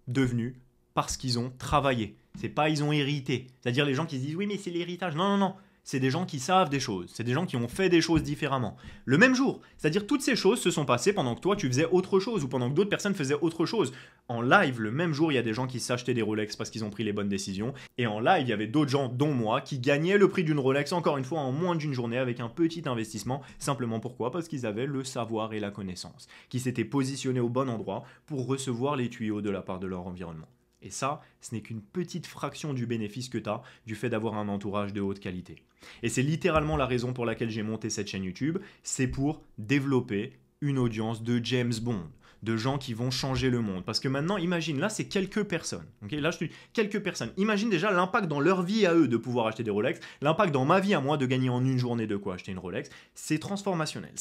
devenus parce qu'ils ont travaillé. C'est pas ils ont hérité. C'est-à-dire les gens qui se disent oui mais c'est l'héritage. Non, non, non. C'est des gens qui savent des choses, c'est des gens qui ont fait des choses différemment. Le même jour, c'est-à-dire toutes ces choses se sont passées pendant que toi tu faisais autre chose ou pendant que d'autres personnes faisaient autre chose. En live, le même jour, il y a des gens qui s'achetaient des Rolex parce qu'ils ont pris les bonnes décisions. Et en live, il y avait d'autres gens, dont moi, qui gagnaient le prix d'une Rolex, encore une fois, en moins d'une journée avec un petit investissement. Simplement pourquoi? Parce qu'ils avaient le savoir et la connaissance, qui s'étaient positionnés au bon endroit pour recevoir les tuyaux de la part de leur environnement. Et ça, ce n'est qu'une petite fraction du bénéfice que tu as du fait d'avoir un entourage de haute qualité. Et c'est littéralement la raison pour laquelle j'ai monté cette chaîne YouTube, c'est pour développer une audience de James Bond, de gens qui vont changer le monde. Parce que maintenant, imagine, là, c'est quelques personnes. Okay, là, je te dis quelques personnes. Imagine déjà l'impact dans leur vie à eux de pouvoir acheter des Rolex, l'impact dans ma vie à moi de gagner en une journée de quoi acheter une Rolex. C'est transformationnel.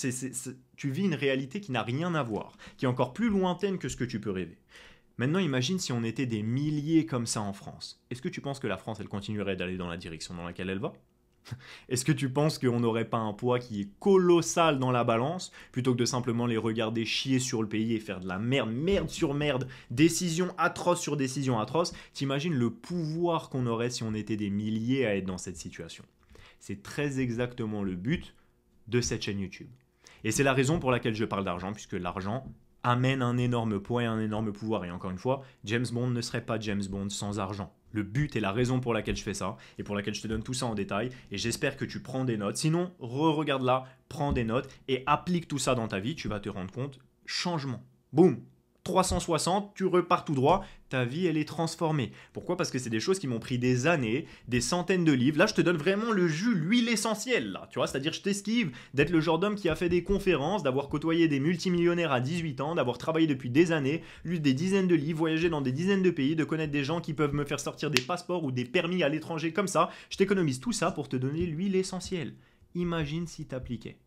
Tu vis une réalité qui n'a rien à voir, qui est encore plus lointaine que ce que tu peux rêver. Maintenant, imagine si on était des milliers comme ça en France. Est-ce que tu penses que la France, elle continuerait d'aller dans la direction dans laquelle elle va? Est-ce que tu penses qu'on n'aurait pas un poids qui est colossal dans la balance, plutôt que de simplement les regarder chier sur le pays et faire de la merde, merde sur merde, décision atroce sur décision atroce? T'imagines le pouvoir qu'on aurait si on était des milliers à être dans cette situation? C'est très exactement le but de cette chaîne YouTube. Et c'est la raison pour laquelle je parle d'argent, puisque l'argent amène un énorme poids et un énorme pouvoir. Et encore une fois, James Bond ne serait pas James Bond sans argent. Le but et la raison pour laquelle je fais ça, et pour laquelle je te donne tout ça en détail, et j'espère que tu prends des notes. Sinon, re-regarde là, prends des notes, et applique tout ça dans ta vie, tu vas te rendre compte, changement. Boum! 360, tu repars tout droit, ta vie elle est transformée. Pourquoi? Parce que c'est des choses qui m'ont pris des années, des centaines de livres. Là, je te donne vraiment le jus, l'huile essentielle, là. Tu vois, c'est-à-dire je t'esquive d'être le genre d'homme qui a fait des conférences, d'avoir côtoyé des multimillionnaires à 18 ans, d'avoir travaillé depuis des années, lu des dizaines de livres, voyagé dans des dizaines de pays, de connaître des gens qui peuvent me faire sortir des passeports ou des permis à l'étranger comme ça. Je t'économise tout ça pour te donner l'huile essentielle. Imagine si t'appliquais.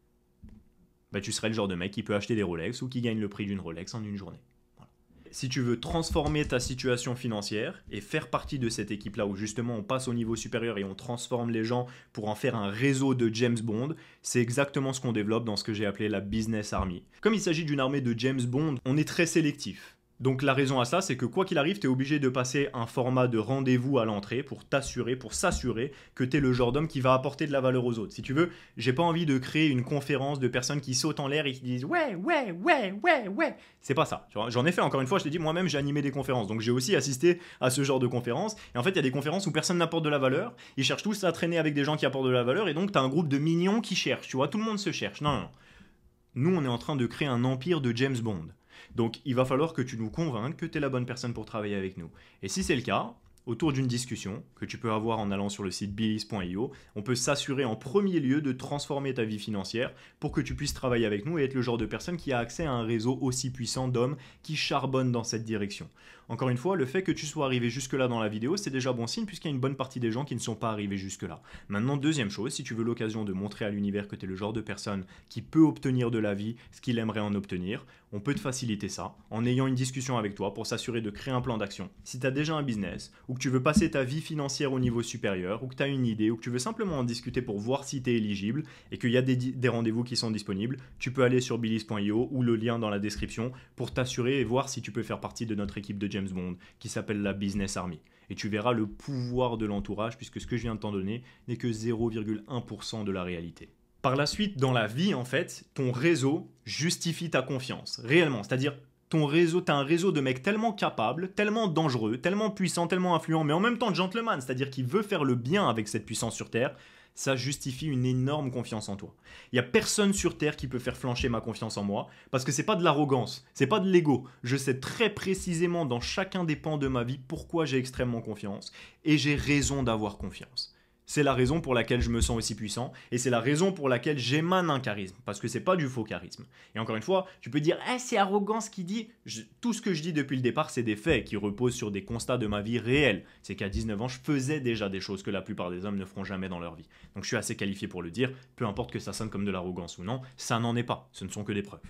Bah, tu serais le genre de mec qui peut acheter des Rolex ou qui gagne le prix d'une Rolex en une journée. Si tu veux transformer ta situation financière et faire partie de cette équipe-là où justement on passe au niveau supérieur et on transforme les gens pour en faire un réseau de James Bond, c'est exactement ce qu'on développe dans ce que j'ai appelé la Business Army. Comme il s'agit d'une armée de James Bond, on est très sélectif. Donc la raison à ça, c'est que quoi qu'il arrive, tu es obligé de passer un format de rendez-vous à l'entrée pour s'assurer que tu es le genre d'homme qui va apporter de la valeur aux autres. Si tu veux, j'ai pas envie de créer une conférence de personnes qui sautent en l'air et qui disent ouais. C'est pas ça. J'en ai fait encore une fois, je t'ai dit, moi-même j'ai animé des conférences. Donc j'ai aussi assisté à ce genre de conférences. Et en fait, il y a des conférences où personne n'apporte de la valeur. Ils cherchent tous à traîner avec des gens qui apportent de la valeur. Et donc tu as un groupe de mignons qui cherchent. Tu vois, tout le monde se cherche. Non. Nous, on est en train de créer un empire de James Bond. Donc il va falloir que tu nous convainques que tu es la bonne personne pour travailler avec nous. Et si c'est le cas, autour d'une discussion que tu peux avoir en allant sur le site billies.io, on peut s'assurer en premier lieu de transformer ta vie financière pour que tu puisses travailler avec nous et être le genre de personne qui a accès à un réseau aussi puissant d'hommes qui charbonnent dans cette direction. Encore une fois, le fait que tu sois arrivé jusque-là dans la vidéo, c'est déjà bon signe puisqu'il y a une bonne partie des gens qui ne sont pas arrivés jusque-là. Maintenant, deuxième chose, si tu veux l'occasion de montrer à l'univers que tu es le genre de personne qui peut obtenir de la vie ce qu'il aimerait en obtenir, on peut te faciliter ça en ayant une discussion avec toi pour s'assurer de créer un plan d'action. Si tu as déjà un business ou que tu veux passer ta vie financière au niveau supérieur ou que tu as une idée ou que tu veux simplement en discuter pour voir si tu es éligible et qu'il y a des rendez-vous qui sont disponibles, tu peux aller sur billies.io ou le lien dans la description pour t'assurer et voir si tu peux faire partie de notre équipe de James Bond qui s'appelle la Business Army. Et tu verras le pouvoir de l'entourage puisque ce que je viens de t'en donner n'est que 0,1% de la réalité. Par la suite, dans la vie, en fait, ton réseau justifie ta confiance, réellement. C'est-à-dire, ton réseau, tu as un réseau de mecs tellement capables, tellement dangereux, tellement puissants, tellement influents, mais en même temps gentleman, c'est-à-dire qui veut faire le bien avec cette puissance sur Terre. ça justifie une énorme confiance en toi. Il n'y a personne sur Terre qui peut faire flancher ma confiance en moi, parce que c'est pas de l'arrogance, c'est pas de l'ego. Je sais très précisément dans chacun des pans de ma vie pourquoi j'ai extrêmement confiance, et j'ai raison d'avoir confiance. C'est la raison pour laquelle je me sens aussi puissant, et c'est la raison pour laquelle j'émane un charisme, parce que c'est pas du faux charisme. Et encore une fois, tu peux dire, c'est arrogant ce qu'il dit. Tout ce que je dis depuis le départ, c'est des faits qui reposent sur des constats de ma vie réelle. C'est qu'à 19 ans, je faisais déjà des choses que la plupart des hommes ne feront jamais dans leur vie. Donc je suis assez qualifié pour le dire, peu importe que ça sonne comme de l'arrogance ou non, ça n'en est pas, ce ne sont que des preuves.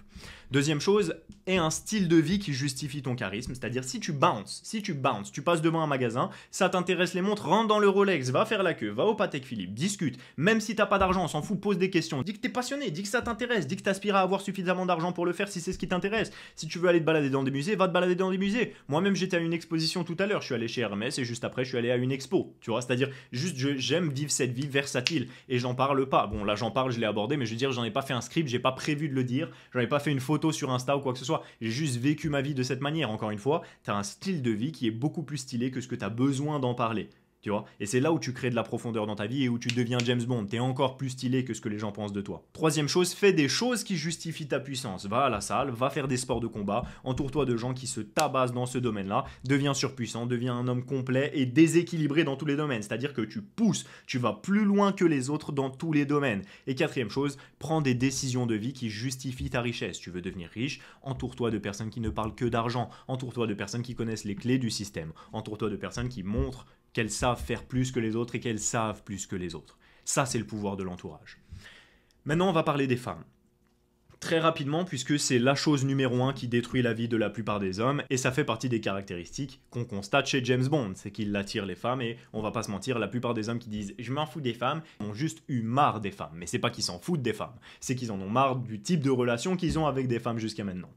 Deuxième chose, est un style de vie qui justifie ton charisme, c'est-à-dire si tu bounces, tu passes devant un magasin, ça t'intéresse les montres, rentre dans le Rolex, va faire la queue, va au Patek Philippe, discute, même si t'as pas d'argent, on s'en fout, pose des questions, dis que t'es passionné, dis que ça t'intéresse, dis que t'aspires à avoir suffisamment d'argent pour le faire si c'est ce qui t'intéresse. Si tu veux aller te balader dans des musées, va te balader dans des musées. Moi-même j'étais à une exposition tout à l'heure, je suis allé chez Hermès et juste après je suis allé à une expo, tu vois, c'est-à-dire juste j'aime vivre cette vie versatile et j'en parle pas. Bon là j'en parle, je l'ai abordé, mais je veux dire j'en ai pas fait un script, j'ai pas prévu de le dire, j'en ai pas fait une photo sur Insta ou quoi que ce soit, j'ai juste vécu ma vie de cette manière. Encore une fois, t'as un style de vie qui est beaucoup plus stylé que ce que t'as besoin d'en parler. Tu vois, et c'est là où tu crées de la profondeur dans ta vie et où tu deviens James Bond. T'es encore plus stylé que ce que les gens pensent de toi. Troisième chose, fais des choses qui justifient ta puissance. Va à la salle, va faire des sports de combat, entoure-toi de gens qui se tabassent dans ce domaine-là, deviens surpuissant, deviens un homme complet et déséquilibré dans tous les domaines. C'est-à-dire que tu pousses, tu vas plus loin que les autres dans tous les domaines. Et quatrième chose, prends des décisions de vie qui justifient ta richesse. Tu veux devenir riche, entoure-toi de personnes qui ne parlent que d'argent, entoure-toi de personnes qui connaissent les clés du système, entoure-toi de personnes qui montrent qu'elles savent faire plus que les autres et qu'elles savent plus que les autres. Ça, c'est le pouvoir de l'entourage. Maintenant, on va parler des femmes. Très rapidement, puisque c'est la chose numéro 1 qui détruit la vie de la plupart des hommes, et ça fait partie des caractéristiques qu'on constate chez James Bond, c'est qu'il attire les femmes, et on va pas se mentir, la plupart des hommes qui disent « je m'en fous des femmes » ont juste eu marre des femmes. Mais c'est pas qu'ils s'en foutent des femmes, c'est qu'ils en ont marre du type de relation qu'ils ont avec des femmes jusqu'à maintenant.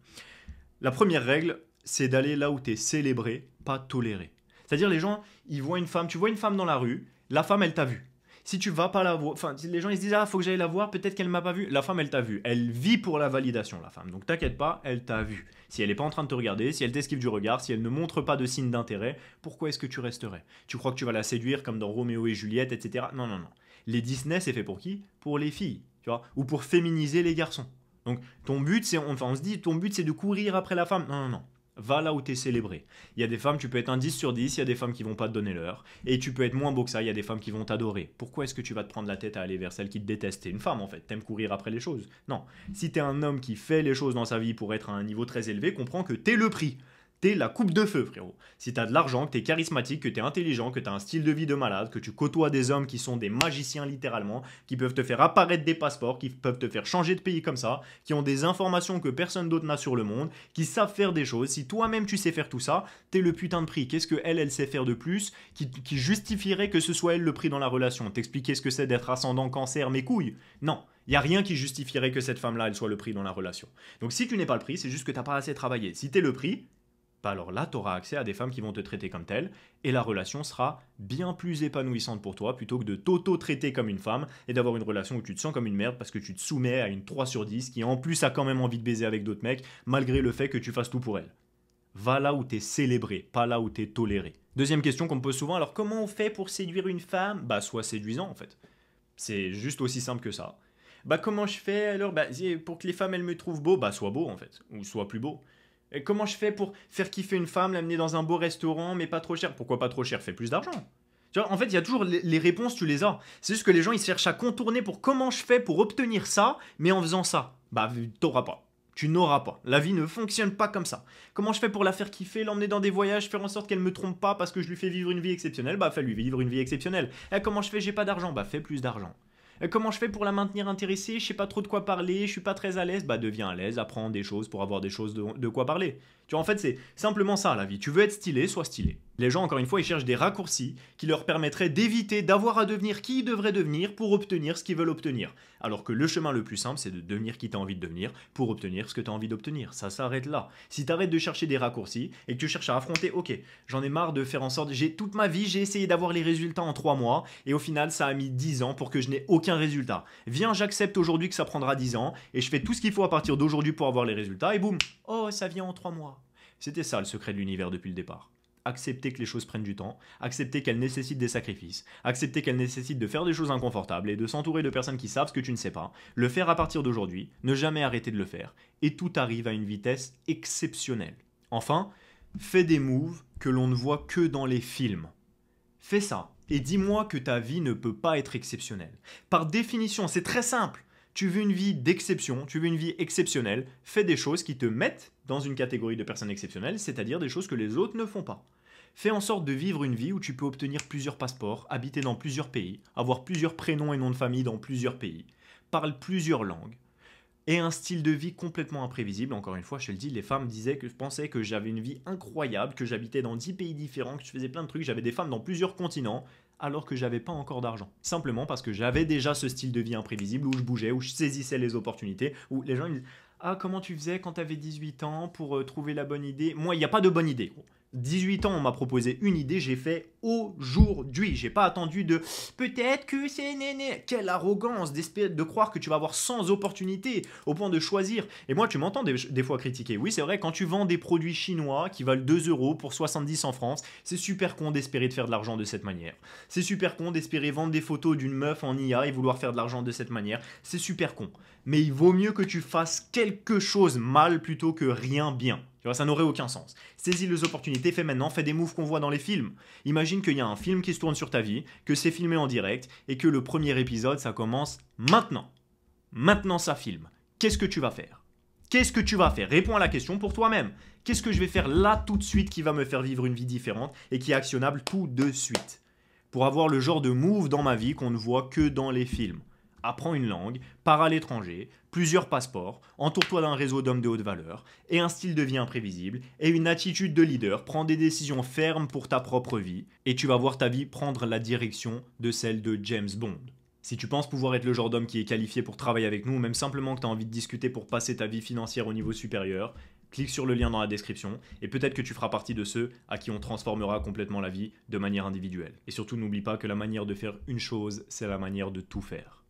La première règle, c'est d'aller là où t'es célébré, pas toléré. C'est-à-dire les gens, ils voient une femme, tu vois une femme dans la rue, la femme elle t'a vu. Si tu vas pas la voir, enfin les gens ils se disent faut que j'aille la voir, peut-être qu'elle m'a pas vu. La femme elle t'a vu, elle vit pour la validation la femme. Donc t'inquiète pas, elle t'a vu. Si elle est pas en train de te regarder, si elle t'esquive du regard, si elle ne montre pas de signe d'intérêt, pourquoi est-ce que tu resterais? Tu crois que tu vas la séduire comme dans Roméo et Juliette, etc. Non non non. Les Disney c'est fait pour qui? Pour les filles, tu vois, ou pour féminiser les garçons. Donc ton but c'est, enfin on se dit ton but c'est de courir après la femme. Non non non. Va là où t'es célébré. Il y a des femmes, tu peux être un 10 sur 10, il y a des femmes qui vont pas te donner l'heure, et tu peux être moins beau que ça, il y a des femmes qui vont t'adorer. Pourquoi est-ce que tu vas te prendre la tête à aller vers celles qui te détestent? T'es une femme en fait, t'aimes courir après les choses. Non, si t'es un homme qui fait les choses dans sa vie pour être à un niveau très élevé, comprends que t'es le prix. T'es la coupe de feu, frérot. Si t'as de l'argent, que t'es charismatique, que t'es intelligent, que t'as un style de vie de malade, que tu côtoies des hommes qui sont des magiciens littéralement, qui peuvent te faire apparaître des passeports, qui peuvent te faire changer de pays comme ça, qui ont des informations que personne d'autre n'a sur le monde, qui savent faire des choses, si toi-même tu sais faire tout ça, t'es le putain de prix. Qu'est-ce que elle sait faire de plus qui justifierait que ce soit elle le prix dans la relation? T'expliquer ce que c'est d'être ascendant cancer, mes couilles? Non. Il n'y a rien qui justifierait que cette femme-là, elle soit le prix dans la relation. Donc si tu n'es pas le prix, c'est juste que t'as pas assez travaillé. Si t'es le prix, bah alors là, tu auras accès à des femmes qui vont te traiter comme telle, et la relation sera bien plus épanouissante pour toi, plutôt que de t'auto-traiter comme une femme, et d'avoir une relation où tu te sens comme une merde, parce que tu te soumets à une 3 sur 10, qui en plus a quand même envie de baiser avec d'autres mecs, malgré le fait que tu fasses tout pour elle. Va là où t'es célébré, pas là où t'es toléré. Deuxième question qu'on me pose souvent, alors comment on fait pour séduire une femme? Bah sois séduisant en fait. C'est juste aussi simple que ça. Bah comment je fais alors? Bah pour que les femmes elles me trouvent beau, bah sois beau en fait, ou sois plus beau. Et comment je fais pour faire kiffer une femme, l'amener dans un beau restaurant, mais pas trop cher? Pourquoi pas trop cher? Fais plus d'argent. Tu vois, en fait, il y a toujours les réponses, tu les as. C'est juste que les gens, ils cherchent à contourner pour comment je fais pour obtenir ça, mais en faisant ça. Bah, t'auras pas. Tu n'auras pas. La vie ne fonctionne pas comme ça. Comment je fais pour la faire kiffer, l'emmener dans des voyages, faire en sorte qu'elle me trompe pas parce que je lui fais vivre une vie exceptionnelle? Bah, fais-lui vivre une vie exceptionnelle. Et comment je fais? J'ai pas d'argent. Bah, fais plus d'argent. Comment je fais pour la maintenir intéressée? Je sais pas trop de quoi parler, je suis pas très à l'aise. Bah deviens à l'aise, apprends des choses pour avoir des choses de quoi parler. Tu vois, en fait, c'est simplement ça la vie. Tu veux être stylé, sois stylé. Les gens, encore une fois, ils cherchent des raccourcis qui leur permettraient d'éviter d'avoir à devenir qui ils devraient devenir pour obtenir ce qu'ils veulent obtenir. Alors que le chemin le plus simple, c'est de devenir qui tu as envie de devenir pour obtenir ce que tu as envie d'obtenir. Ça s'arrête là. Si tu arrêtes de chercher des raccourcis et que tu cherches à affronter, ok, j'en ai marre de faire en sorte, toute ma vie, j'ai essayé d'avoir les résultats en 3 mois et au final, ça a mis 10 ans pour que je n'ai aucun résultat. Viens, j'accepte aujourd'hui que ça prendra 10 ans et je fais tout ce qu'il faut à partir d'aujourd'hui pour avoir les résultats et boum, oh, ça vient en 3 mois. C'était ça le secret de l'univers depuis le départ. accepter que les choses prennent du temps, accepter qu'elles nécessitent des sacrifices, accepter qu'elles nécessitent de faire des choses inconfortables et de s'entourer de personnes qui savent ce que tu ne sais pas, le faire à partir d'aujourd'hui, ne jamais arrêter de le faire, et tout arrive à une vitesse exceptionnelle. Enfin, fais des moves que l'on ne voit que dans les films. Fais ça, et dis-moi que ta vie ne peut pas être exceptionnelle. Par définition, c'est très simple. Tu veux une vie d'exception, tu veux une vie exceptionnelle, fais des choses qui te mettent dans une catégorie de personnes exceptionnelles, c'est-à-dire des choses que les autres ne font pas. Fais en sorte de vivre une vie où tu peux obtenir plusieurs passeports, habiter dans plusieurs pays, avoir plusieurs prénoms et noms de famille dans plusieurs pays, parle plusieurs langues, et un style de vie complètement imprévisible. Encore une fois, je te le dis, les femmes pensaient que j'avais une vie incroyable, que j'habitais dans 10 pays différents, que je faisais plein de trucs, j'avais des femmes dans plusieurs continents, alors que j'avais pas encore d'argent. Simplement parce que j'avais déjà ce style de vie imprévisible où je bougeais, où je saisissais les opportunités, où les gens ils disent ah, comment tu faisais quand t'avais 18 ans pour trouver la bonne idée? Moi, il n'y a pas de bonne idée, gros. 18 ans, on m'a proposé une idée, j'ai fait aujourd'hui. J'ai pas attendu de peut-être que c'est néné. Quelle arrogance de croire que tu vas avoir 100 opportunités au point de choisir. Et moi, tu m'entends des fois critiquer. Oui, c'est vrai, quand tu vends des produits chinois qui valent 2 euros pour 70 en France, c'est super con d'espérer de faire de l'argent de cette manière. C'est super con d'espérer vendre des photos d'une meuf en IA et vouloir faire de l'argent de cette manière. C'est super con. Mais il vaut mieux que tu fasses quelque chose mal plutôt que rien bien. Tu vois, ça n'aurait aucun sens. Saisis les opportunités, fais maintenant, fais des moves qu'on voit dans les films. Imagine qu'il y a un film qui se tourne sur ta vie, que c'est filmé en direct, et que le premier épisode, ça commence maintenant. Maintenant, ça filme. Qu'est-ce que tu vas faire? Qu'est-ce que tu vas faire? Réponds à la question pour toi-même. Qu'est-ce que je vais faire là tout de suite qui va me faire vivre une vie différente et qui est actionnable tout de suite? Pour avoir le genre de move dans ma vie qu'on ne voit que dans les films. Apprends une langue, pars à l'étranger, plusieurs passeports, entoure-toi d'un réseau d'hommes de haute valeur, et un style de vie imprévisible, et une attitude de leader, prends des décisions fermes pour ta propre vie, et tu vas voir ta vie prendre la direction de celle de James Bond. Si tu penses pouvoir être le genre d'homme qui est qualifié pour travailler avec nous, ou même simplement que tu as envie de discuter pour passer ta vie financière au niveau supérieur, clique sur le lien dans la description, et peut-être que tu feras partie de ceux à qui on transformera complètement la vie de manière individuelle. Et surtout, n'oublie pas que la manière de faire une chose, c'est la manière de tout faire.